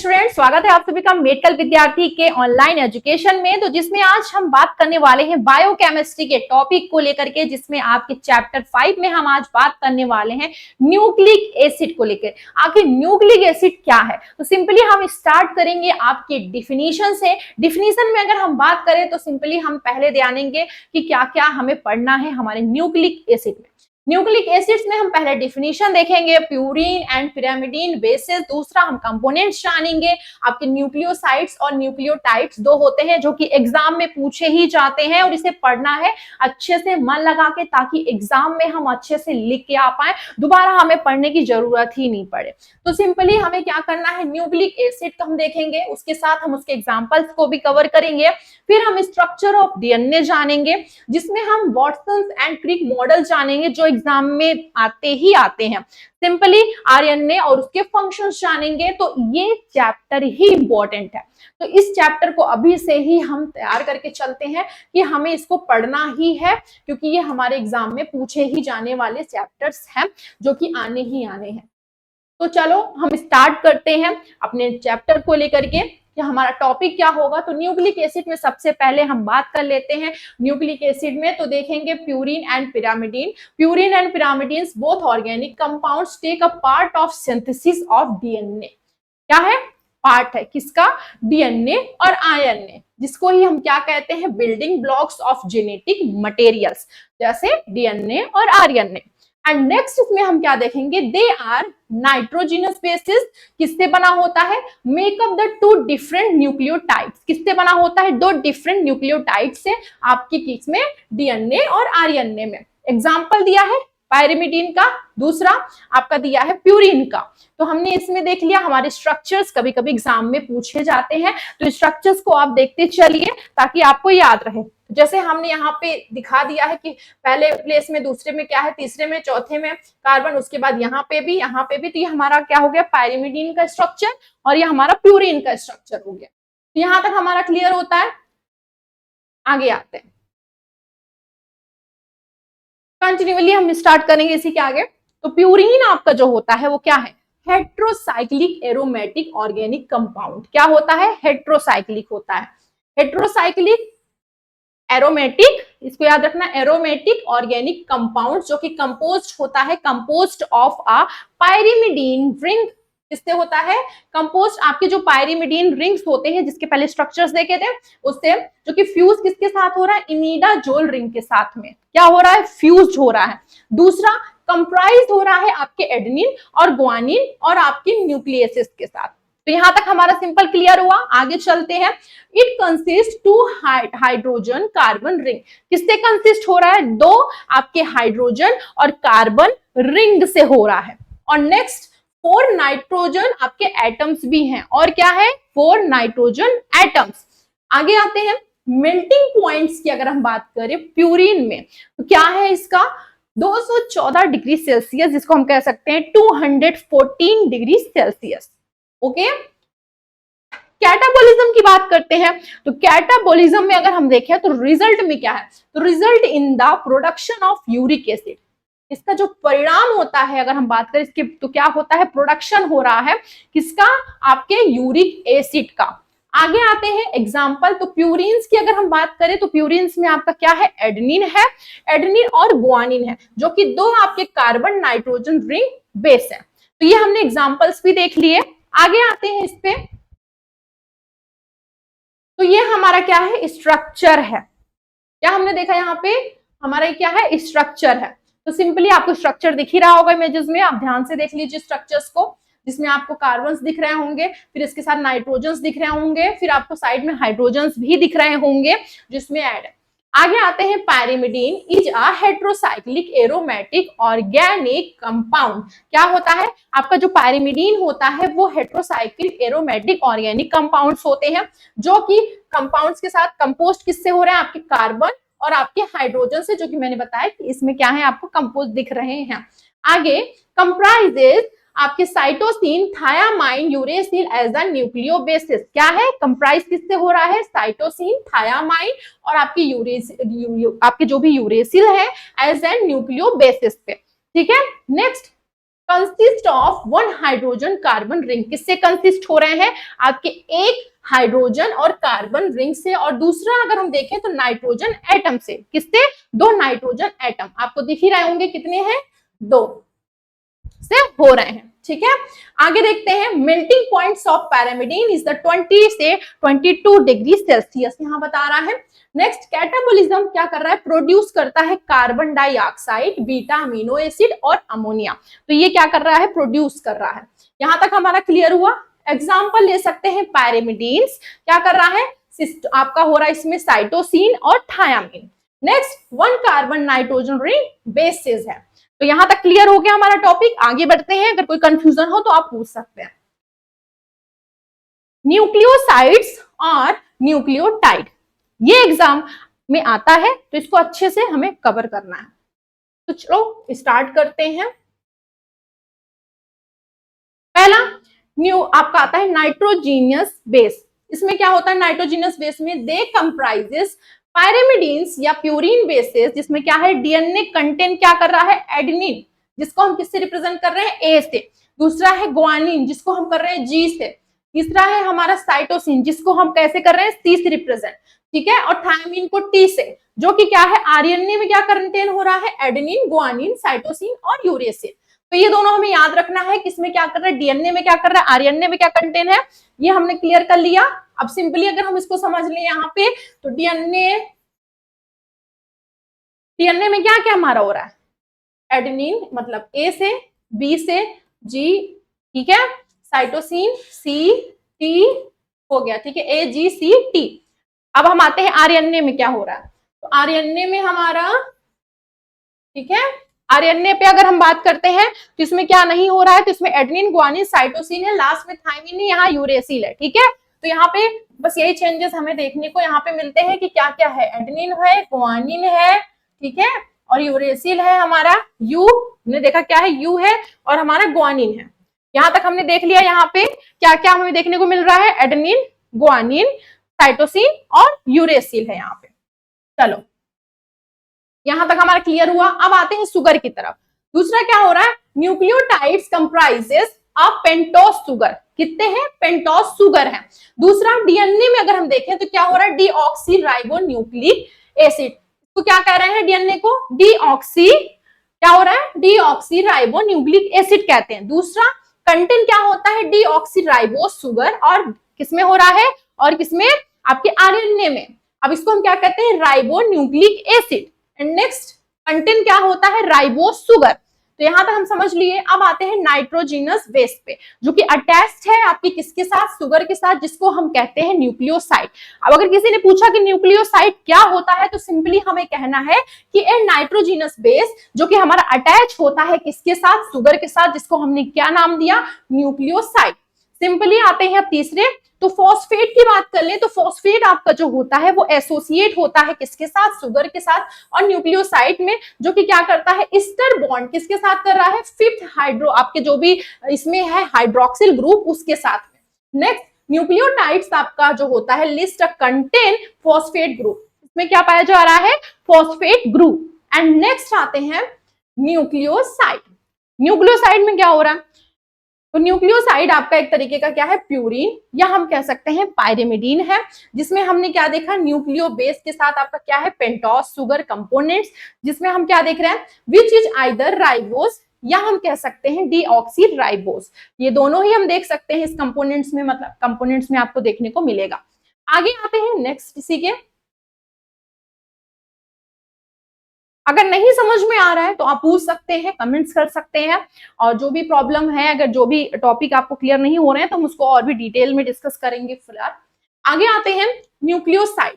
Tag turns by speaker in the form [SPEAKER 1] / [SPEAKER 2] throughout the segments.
[SPEAKER 1] Student, स्वागत है आप सभी का मेडिकल विद्यार्थी के ऑनलाइन एजुकेशन में। तो जिसमें आज हम बात करने वाले हैं बायोकेमिस्ट्री के टॉपिक को लेकर के, जिसमें आपके चैप्टर 5 में हम आज बात करने वाले हैं न्यूक्लिक एसिड को लेकर। आखिर न्यूक्लिक एसिड क्या है, तो सिंपली हम स्टार्ट करेंगे आपके डिफिनीशन से। डिफिनीशन में अगर हम बात करें तो सिंपली हम पहले जानेंगे कि क्या क्या हमें पढ़ना है हमारे न्यूक्लिक एसिड में। न्यूक्लिक एसिड्स में हम पहले डिफिनीशन देखेंगे, प्यूरिन एंड पिरामिडीन बेसिस। दूसरा हम कंपोनेंट्स जानेंगे। आपके न्यूक्लियोसाइड्स और न्यूक्लियोटाइड्स दो होते हैं जो कि एग्जाम में पूछे ही जाते हैं और इसे पढ़ना है अच्छे से मन लगा के, ताकि एग्जाम में हम अच्छे से लिख के आ पाए, दोबारा हमें पढ़ने की जरूरत ही नहीं पड़े। तो सिंपली हमें क्या करना है, न्यूक्लिक एसिड को हम देखेंगे, उसके साथ हम उसके एग्जाम्पल्स को भी कवर करेंगे। फिर हम स्ट्रक्चर ऑफ डीएनए जानेंगे, जिसमें हम वॉटसन एंड क्रिक मॉडल जानेंगे जो एग्जाम में आते ही आते हैं। सिंपली आरएनए और उसके फंक्शंस जानेंगे। तो ये चैप्टर ही इंपॉर्टेंट है, तो इस चैप्टर को अभी से ही हम तैयार करके चलते हैं कि हमें इसको पढ़ना ही है, क्योंकि ये हमारे एग्जाम में पूछे ही जाने वाले चैप्टर्स हैं जो कि आने ही आने हैं। तो चलो हम स्टार्ट करते हैं अपने चैप्टर को लेकर के कि हमारा टॉपिक क्या होगा। तो न्यूक्लिक एसिड में सबसे पहले हम बात कर लेते हैं। न्यूक्लिक एसिड में तो देखेंगे purine and pyrimidine. Purine and pyrimidine both organic compounds take a part of synthesis of DNA. क्या है? पार्ट है किसका? डीएनए और आरएनए, जिसको ही हम क्या कहते हैं, building blocks of genetic materials, जैसे डीएनए और आरएनए। एंड नेक्स्ट इसमें हम क्या देखेंगे, दे आर नाइट्रोजिनस बेसिस। किससे बना होता है? Makeup the two different nucleotides. किससे बना होता है? दो डिफरेंट न्यूक्लियोटाइड से आपके किस में, डीएनए और आरएनए में। एग्जाम्पल दिया है पायरिमिडीन का, दूसरा आपका दिया है प्यूरिन का। तो हमने इसमें देख लिया। हमारे स्ट्रक्चर्स कभी कभी एग्जाम में पूछे जाते हैं, तो स्ट्रक्चर्स को आप देखते चलिए ताकि आपको याद रहे। जैसे हमने यहाँ पे दिखा दिया है कि पहले प्लेस में, दूसरे में क्या है, तीसरे में, चौथे में कार्बन, उसके बाद यहाँ पे भी, यहाँ पे भी। तो ये हमारा क्या हो गया, पायरिमिडीन का स्ट्रक्चर, और ये हमारा प्यूरिन का स्ट्रक्चर हो गया। तो यहाँ तक हमारा क्लियर होता है। आगे आते हैं, कंटिन्यूअली हम स्टार्ट करेंगे इसी के आगे। तो प्यूरिन आपका जो होता है वो क्या है, हेट्रोसाइक्लिक एरोमेटिक ऑर्गेनिक कंपाउंड। क्या होता है? हेट्रोसाइक्लिक होता है। हेट्रोसाइक्लिक एरोमेटिक, इसको याद रखना, एरोमेटिक ऑर्गेनिक कंपाउंड जो कि कंपोज्ड होता है, composed of a pyrimidine ring. किससे होता है? कंपोस्ट आपके जो पायरिमिडीन रिंग्स होते हैं, जिसके पहले स्ट्रक्चर्स देखे थे, उससे, जो कि फ्यूज किसके साथ हो रहा है, इमिडाजोल रिंग के साथ में क्या हो रहा है, फ्यूज हो रहा है। दूसरा कंप्राइज हो रहा है आपके एडेनिन और ग्वानिन और आपके न्यूक्लियस के साथ। तो यहां तक हमारा सिंपल क्लियर हुआ। आगे चलते हैं। It consist to hydrogen carbon ring. किससे कंसिस्ट हो रहा है? दो आपके हाइड्रोजन और कार्बन रिंग से हो रहा है। और नेक्स्ट 4 नाइट्रोजन आपके एटम्स भी हैं। और क्या है? 4 नाइट्रोजन एटम्स। आगे आते हैं। मेल्टिंग पॉइंट्स की अगर हम बात करें प्यूरिन में, तो क्या है इसका, 214 डिग्री सेल्सियस, जिसको हम कह सकते हैं 214 डिग्री सेल्सियस। ओके, कैटाबोलिज्म की बात करते हैं। तो कैटाबोलिज्म में अगर हम देखें तो रिजल्ट में क्या है, तो result in the production of uric acid. इसका जो परिणाम होता है, अगर हम बात करें इसके, तो क्या होता है, प्रोडक्शन हो रहा है किसका, आपके यूरिक एसिड का। आगे आते हैं एग्जाम्पल। तो प्यूरिन्स की अगर हम बात करें तो प्यूरिन्स में आपका क्या है, एडेनिन है, एडेनिन और ग्वानिन है, जो कि दो आपके कार्बन नाइट्रोजन रिंग बेस है। तो ये हमने एग्जाम्पल्स भी देख लिए। आगे आते हैं इस पे। तो ये हमारा क्या है, स्ट्रक्चर है। क्या हमने देखा यहाँ पे, हमारा क्या है, स्ट्रक्चर है। तो सिंपली आपको स्ट्रक्चर दिख ही रहा होगा इमेजेस में, आप ध्यान से देख लीजिए स्ट्रक्चर्स को, जिसमें आपको कार्बन्स दिख रहे होंगे, फिर इसके साथ नाइट्रोजन्स दिख रहे होंगे, फिर आपको साइड में हाइड्रोजन्स भी दिख रहे होंगे जिसमें ऐड है। आगे आते हैं। Pyrimidine is a heterocyclic aromatic organic compound. क्या होता है, आपका जो पायरिमिडीन होता है वो हेट्रोसाइक्लिक एरोमेटिक ऑर्गेनिक कंपाउंड्स होते हैं, जो कि कंपाउंड्स के साथ कंपोस्ट किससे हो रहे हैं, आपके कार्बन और आपके हाइड्रोजन से, जो कि मैंने बताया कि इसमें क्या है, आपको कंपोस्ट दिख रहे हैं। आगे कंप्राइजेज आपके cytosine, thymine, uracil as a nucleobases. क्या है, कंप्राइज किससे हो रहा है, साइटोसिन, थायामाइन और आपकी आपके जो भी यूरेसिल है एज एन न्यूक्लियोबेसिस पे। ठीक है। Next consist of one hydrogen carbon ring. किससे कंसिस्ट हो रहे हैं? आपके एक हाइड्रोजन और कार्बन रिंग से, और दूसरा अगर हम देखें तो नाइट्रोजन एटम से। किससे? दो नाइट्रोजन एटम। आपको दिख ही रहे होंगे कितने हैं, दो से हो रहे हैं। ठीक है, आगे देखते हैं। Melting points of pyrimidine is the 20 से 22 डिग्री सेल्सियस, यहां बता रहा है। नेक्स्ट, कैटाबोलिज्म क्या कर रहा है? प्रोड्यूस करता है carbon dioxide, beta amino acid और अमोनिया। तो ये क्या कर रहा है? प्रोड्यूस कर रहा है। यहां तक हमारा क्लियर हुआ। एग्जाम्पल ले सकते हैं पैरामिडीन्स। क्या कर रहा है? आपका हो रहा है इसमें साइटोसिन और thymine. Next, one carbon nitrogen ring bases है। तो यहां तक क्लियर हो गया हमारा टॉपिक। आगे बढ़ते हैं, अगर कोई कंफ्यूजन हो तो आप पूछ सकते हैं। न्यूक्लियोसाइड्स और न्यूक्लियोटाइड, ये एग्जाम में आता है तो इसको अच्छे से हमें कवर करना है। तो चलो स्टार्ट करते हैं। पहला आपका आता है नाइट्रोजीनियस बेस। इसमें क्या होता है? नाइट्रोजीनियस बेस में दे कंप्राइजेस पायरेमिडीन्स या प्यूरिन बेसेस, जिसमें क्या है? डीएनए कंटेंट क्या कर रहा है? एडेनिन, जिसको हम किससे रिप्रेजेंट कर रहे हैं? ए से। दूसरा है ग्वानिन, जिसको हम कर रहे हैं जी से। तीसरा है हमारा साइटोसिन, जिसको हम कैसे कर रहे हैं? सी से रिप्रेजेंट। ठीक है, और थायमिन को टी से, जो कि क्या है? आरएनए में क्या कंटेन हो रहा है? एडेनिन, ग्वानिन, साइटोसिन और यूरेसिल। तो ये दोनों हमें याद रखना है। किसमें क्या कर रहा है? डीएनए में क्या कर रहा है? आरएनए में क्या कंटेन है? ये हमने क्लियर कर लिया। अब सिंपली अगर हम इसको समझ लें यहाँ पे, तो डीएनए में क्या क्या हमारा हो रहा है? एडेनिन मतलब ए से, बी से, जी, ठीक है, साइटोसिन सी, टी हो गया। ठीक है, ए जी सी टी। अब हम आते हैं आरएनए में क्या हो रहा है। तो आरएनए में हमारा, ठीक है, आरएनए पे अगर हम बात करते हैं तो इसमें क्या नहीं हो रहा है? तो इसमें एडेनिन, ग्वानिन, साइटोसिन है, लास्ट में थायमिन है, यहाँ यूरेसिल है। ठीक है, तो यहाँ पे बस यही चेंजेस हमें देखने को यहाँ पे मिलते हैं कि क्या क्या है? एडेनिन है, ग्वानिन है, ठीक है, और यूरेसिल है हमारा। यू हमने देखा क्या है? यू है, और हमारा ग्वानिन है। यहाँ तक हमने देख लिया। यहाँ पे क्या क्या हमें देखने को मिल रहा है? एडेनिन, ग्वानिन, साइटोसिन और यूरेसिल है यहाँ पे। चलो, यहां तक हमारा क्लियर हुआ। अब आते हैं शुगर की तरफ। दूसरा क्या हो रहा है? Nucleotides comprises of pentose sugar. कितने हैं? पेंटोस शुगर है। दूसरा, डीएनए में अगर हम देखें तो क्या हो रहा है? Deoxyribonucleic acid. तो क्या कह रहे हैं? डीएनए को क्या हो रहा है? डीऑक्सीराइबोन्यूक्लिक एसिड कहते हैं। दूसरा, कंटेंट क्या होता है? डीऑक्सीराइबोस शुगर, और किसमें हो रहा है? और किसमें? आपके आरएनए में। अब इसको हम क्या कहते हैं? Ribonucleic acid. And next, content क्या होता है? Ribose sugar. तो यहां तक हम समझ लिए। अब आते हैं नाइट्रोजिनस बेस पे, जो कि अटैच्ड है आपकी किसके साथ? शुगर के साथ, जिसको हम कहते हैं न्यूक्लियोसाइड। अब अगर किसी ने पूछा कि न्यूक्लियोसाइड क्या होता है, तो सिंपली हमें कहना है कि ए नाइट्रोजिनस बेस, जो कि हमारा अटैच होता है किसके साथ? शुगर के साथ, जिसको हमने क्या नाम दिया? न्यूक्लियोसाइड। सिंपली आते हैं अब तीसरे। तो फॉस्फेट की बात कर ले तो फॉस्फेट आपका जो होता है वो एसोसिएट होता है किसके साथ? शुगर के साथ और न्यूक्लियोसाइड में, जो कि क्या करता है? ईस्टर बॉन्ड किसके साथ कर रहा है? फिफ्थ हाइड्रो, आपके जो भी इसमें है हाइड्रोक्सिल ग्रुप, उसके साथ में। नेक्स्ट, न्यूक्लियोटाइड्स आपका जो होता है लिस्ट कंटेन फॉस्फेट ग्रुप। इसमें क्या पाया जा रहा है? Phosphate group. एंड नेक्स्ट आते हैं न्यूक्लियोसाइड। न्यूक्लियोसाइड में क्या हो रहा है? तो न्यूक्लियोसाइड आपका एक तरीके का क्या है? प्यूरिन, या हम कह सकते हैं पायरेमिडीन है, जिसमें हमने क्या देखा? न्यूक्लियो बेस के साथ आपका क्या है? पेंटोस शुगर कंपोनेंट्स, जिसमें हम क्या देख रहे हैं? विच इज आइदर राइबोस, या हम कह सकते हैं डीऑक्सीराइबोस। ये दोनों ही हम देख सकते हैं इस कंपोनेंट्स में, मतलब कंपोनेंट्स में आपको देखने को मिलेगा। आगे आते हैं नेक्स्ट इसी के। अगर नहीं समझ में आ रहा है तो आप पूछ सकते हैं, कमेंट्स कर सकते हैं, और जो भी प्रॉब्लम है, अगर जो भी टॉपिक आपको क्लियर नहीं हो रहे हैं तो हम उसको और भी डिटेल में डिस्कस करेंगे फिलहाल। आगे आते हैं न्यूक्लियोसाइड।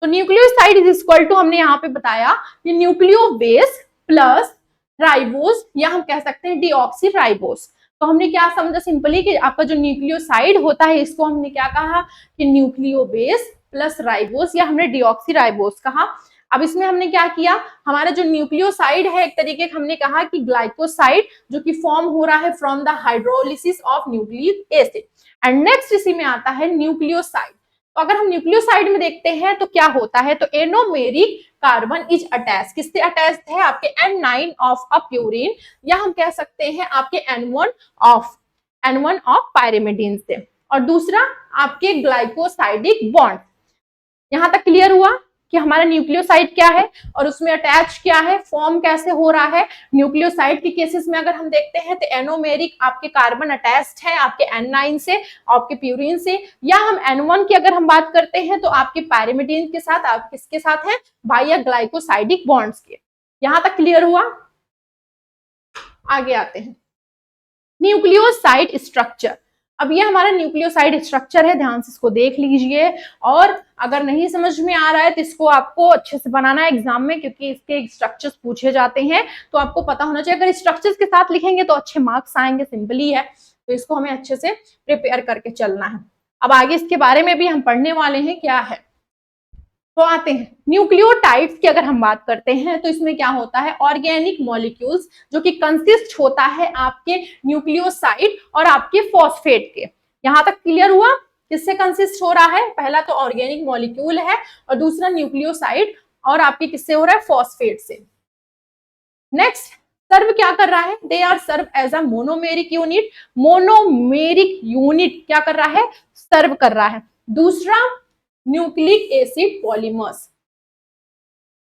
[SPEAKER 1] तो न्यूक्लियोसाइड इज इक्वल टू, हमने यहाँ पे बताया कि न्यूक्लियो बेस प्लस राइबोस, या हम कह सकते हैं डीऑक्सीराइबोस। तो हमने क्या समझा सिंपली कि आपका जो न्यूक्लियोसाइड होता है, इसको हमने क्या कहा? कि न्यूक्लियो बेस प्लस राइबोस, या हमने डीऑक्सीराइबोस कहा। अब इसमें हमने क्या किया? हमारा जो न्यूक्लियोसाइड है, एक तरीके का हमने कहा कि ग्लाइकोसाइड, जो कि फॉर्म हो रहा है from the hydrolysis of nucleic acid. And next इसी में आता है न्यूक्लियोसाइड। तो अगर हम न्यूक्लियोसाइड में देखते हैं तो क्या होता है, तो एनोमेरिक कार्बन इज अटैच, किससे अटैच है, आपके N9 ऑफ अ प्यूरिन, या हम कह सकते हैं आपके N1 ऑफ पायरिमिडीन से, और दूसरा आपके ग्लाइकोसाइडिक बॉन्ड। यहां तक क्लियर हुआ कि हमारा न्यूक्लियोसाइड क्या है और उसमें अटैच क्या है, फॉर्म कैसे हो रहा है। न्यूक्लियोसाइड के केसेस में अगर हम देखते हैं तो एनोमेरिक आपके कार्बन अटैच्ड है आपके N9 से, आपके प्यूरिन से, या हम N1 की अगर हम बात करते हैं तो आपके पायरिमिडीन के साथ, आप किसके साथ है, वाया ग्लाइकोसाइडिक बॉन्ड्स के। यहां तक क्लियर हुआ। आगे आते हैं न्यूक्लियोसाइड स्ट्रक्चर। अब ये हमारा न्यूक्लियोसाइड स्ट्रक्चर है, ध्यान से इसको देख लीजिए, और अगर नहीं समझ में आ रहा है तो इसको आपको अच्छे से बनाना है एग्जाम में, क्योंकि इसके स्ट्रक्चर्स पूछे जाते हैं, तो आपको पता होना चाहिए। अगर स्ट्रक्चर्स के साथ लिखेंगे तो अच्छे मार्क्स आएंगे, सिंपली है, तो इसको हमें अच्छे से प्रिपेयर करके चलना है। अब आगे इसके बारे में भी हम पढ़ने वाले हैं क्या है। तो आते हैं न्यूक्लियोटाइड्स की अगर हम बात करते हैं तो इसमें क्या होता है, ऑर्गेनिक मॉलिक्यूल्स जो कि कंसिस्ट होता है आपके न्यूक्लियोसाइड और आपके फॉस्फेट के। यहां तक क्लियर हुआ, किससे कंसिस्ट हो रहा है, पहला तो ऑर्गेनिक मॉलिक्यूल है और दूसरा न्यूक्लियोसाइड, और आपके किससे हो रहा है, फॉस्फेट से। नेक्स्ट सर्व क्या कर रहा है, they are serve as a monomeric unit. Monomeric unit क्या कर रहा है, सर्व कर रहा है। दूसरा nucleic acid polymers,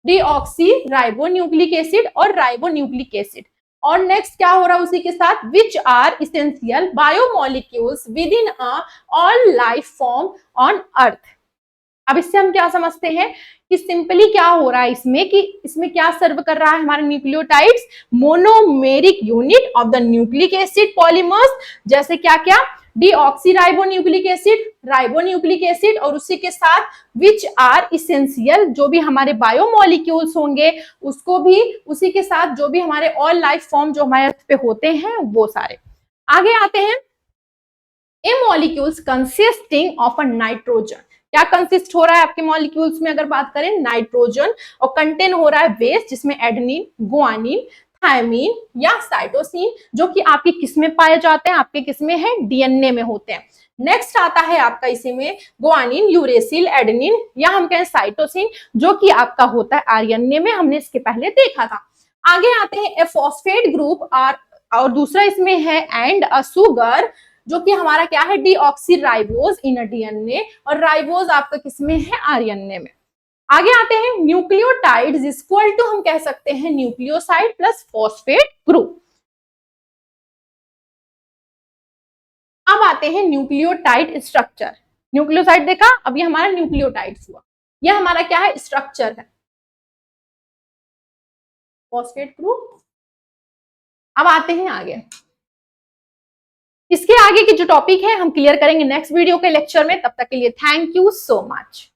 [SPEAKER 1] deoxyribonucleic acid और राइबोन्यूक्लिक एसिड। और नेक्स्ट क्या हो रहा है उसी के साथ, which are essential biomolecules within all life form on earth. अब इससे हम क्या समझते हैं कि सिंपली क्या हो रहा है इसमें, कि इसमें क्या सर्व कर रहा है हमारे nucleotides, monomeric unit of the nucleic acid polymers, जैसे क्या क्या, डीऑक्सीराइबोन्यूक्लिक एसिड, राइबोन्यूक्लिक एसिड, और उसी के साथ विच आर इसेंशियल, जो भी हमारे बायोमोलिक्यूल्स होंगे उसको भी, उसी के साथ जो भी हमारे ऑल लाइफ फॉर्म जो हमारे अर्थ पे होते हैं वो सारे। आगे आते हैं a molecules consisting of a nitrogen. क्या कंसिस्ट हो रहा है आपके मॉलिक्यूल्स में, अगर बात करें नाइट्रोजन, और कंटेन हो रहा है बेस जिसमें एडेनिन, गुआनिन, थायमीन या साइटोसिन, जो कि आपके किस में पाए जाते हैं, आपके किस में है, डीएनए में होते हैं। नेक्स्ट आता है आपका इसी में गुआनिन, यूरेसिल, एडेनिन, या हम कहें साइटोसिन, जो कि आपका होता है आरएनए में, हमने इसके पहले देखा था। आगे आते हैं ए फॉस्फेट ग्रुप आर, और दूसरा इसमें है एंड अ सुगर, जो कि हमारा क्या है, डीऑक्सीराइबोज इन डीएनए, और राइबोज आपका किसमें है, आरएनए में। आगे आते हैं न्यूक्लियोटाइड्स इक्वल टू, हम कह सकते हैं न्यूक्लियोसाइड प्लस फॉस्फेट ग्रुप। अब आते हैं न्यूक्लियोटाइड स्ट्रक्चर। न्यूक्लियोसाइड देखा, अब ये हमारा न्यूक्लियोटाइड्स हुआ, ये हमारा क्या है, स्ट्रक्चर है, फॉस्फेट ग्रुप। अब आते हैं आगे, इसके आगे की जो टॉपिक है हम क्लियर करेंगे नेक्स्ट वीडियो के लेक्चर में। तब तक के लिए थैंक यू सो मच।